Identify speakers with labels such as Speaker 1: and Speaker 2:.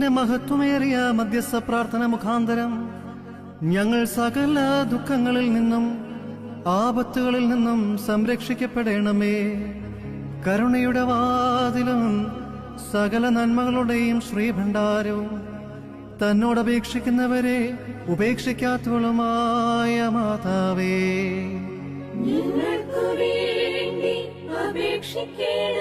Speaker 1: നിന്റെ മഹത്വമേറിയ മധ്യസ്ഥ പ്രാർത്ഥന മുഖാന്തരം ഞങ്ങൾ സകല ദുഃഖങ്ങളിൽ നിന്നും ആപത്തുകളിൽ നിന്നും സംരക്ഷിക്കപ്പെടണമേ. കരുണയുടെ വാതിലും സകല നന്മകളുടെയും ശ്രീഭണ്ഡാരവും തന്നോടപേക്ഷിക്കുന്നവരെ ഉപേക്ഷിക്കാത്തവളുമായ മാതാവേ,
Speaker 2: ഞങ്ങൾക്കു വേണ്ടി അപേക്ഷിക്കേണമേ.